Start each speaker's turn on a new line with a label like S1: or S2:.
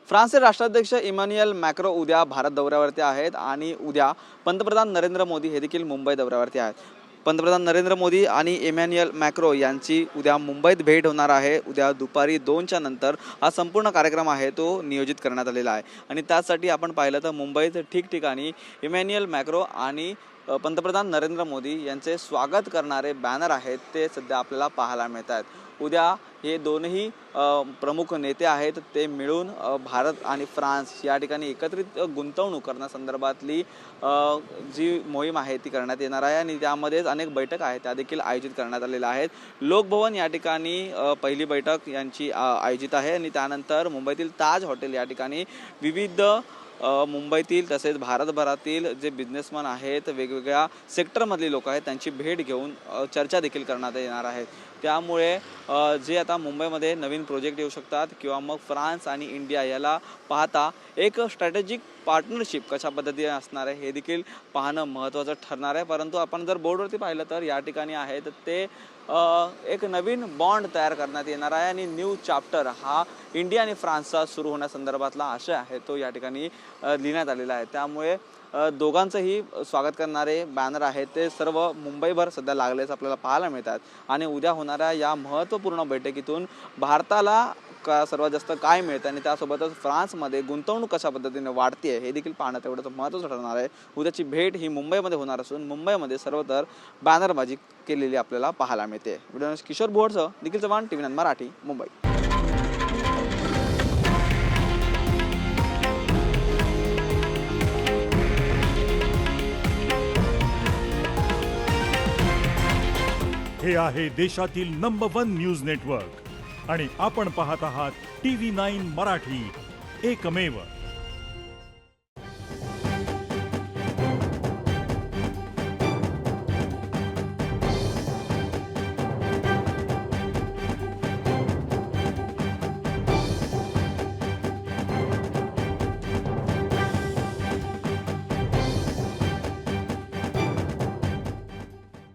S1: फ्रान्सचे राष्ट्राध्यक्ष Emmanuel macro उद्या भारत दौऱ्यावरती आहेत आणि उद्या पंतप्रधान नरेंद्र मोदी हे देखील मुंबई दौऱ्यावरती आहेत। पंतप्रधान नरेंद्र मोदी आणि इमॅन्युएल मॅक्रो यांची उद्या मुंबईत भेट होणार आहे। उद्या दुपारी 2च्या नंतर हा संपूर्ण कार्यक्रम आहे तो नियोजित करण्यात आलेला आहे आणि त्यासाठी आपण पाहिलं तर मुंबईत ठिकठिकाणी इमॅन्युएल मॅक्रो आणि पंतप्रधान नरेंद्र मोदी यांचे स्वागत करणारे बॅनर आहेत ते सध्या आपल्याला पाहायला मिळत आहेत। उद्या हे दोनही प्रमुख नेते आहेत ते मिळून भारत आणि फ्रान्स या ठिकाणी एकत्रित गुंतवणूक करण्यासंदर्भातली जी मोहीम आहे ती करण्यात येणार आहे आणि त्यामध्येच अनेक बैठक आहेत त्या देखील आयोजित करण्यात आलेल्या आहेत। लोकभवन या ठिकाणी पहिली बैठक यांची आयोजित आहे आणि त्यानंतर मुंबईतील ताज हॉटेल या ठिकाणी विविध मुंबईतील तसेच भारतभरातील जे बिझनेसमॅन आहेत वेगवेगळ्या सेक्टरमधली लोक आहेत त्यांची भेट घेऊन चर्चा देखील करण्यात येणार आहे। त्यामुळे जे आता मुंबईमध्ये नवीन प्रोजेक्ट येऊ शकतात किंवा मग फ्रान्स आणि इंडिया याला पाहता एक स्ट्रॅटेजिक पार्टनरशिप कशा पद्धतीने असणार आहे हे देखील पाहणं महत्त्वाचं ठरणार आहे। परंतु आपण जर बोर्डवरती पाहिलं तर या ठिकाणी आहे तर ते एक नवीन बॉन्ड तयार करण्यात येणार आहे आणि न्यू चॅप्टर हा इंडिया आणि फ्रान्सचा सुरू होण्यासंदर्भातला आशय आहे तो या ठिकाणी लिहिण्यात आलेला आहे। त्यामुळे दोघांचंही स्वागत करणारे बॅनर आहेत ते सर्व मुंबईभर सध्या लागलेच आपल्याला पाहायला मिळतात आणि उद्या होणाऱ्या या महत्त्वपूर्ण बैठकीतून भारताला सर्वात जास्त काय मिळतं आणि त्यासोबतच फ्रान्समध्ये गुंतवणूक कशा पद्धतीने वाढते हे देखील पाहणं तेवढंच महत्त्वाचं ठरणार आहे। उद्याची भेट ही मुंबईमध्ये होणार असून मुंबईमध्ये सर्वत्र बॅनरबाजी केलेली आपल्याला पाहायला मिळते। व्हिडिओ किशोर बोरसह निखिल चव्हाण TV9 मराठी मुंबई।
S2: हे आहे देशातील नंबर 1 न्यूज नेटवर्क आणि आपण पाहत आहात TV9 मराठी, एकमेव।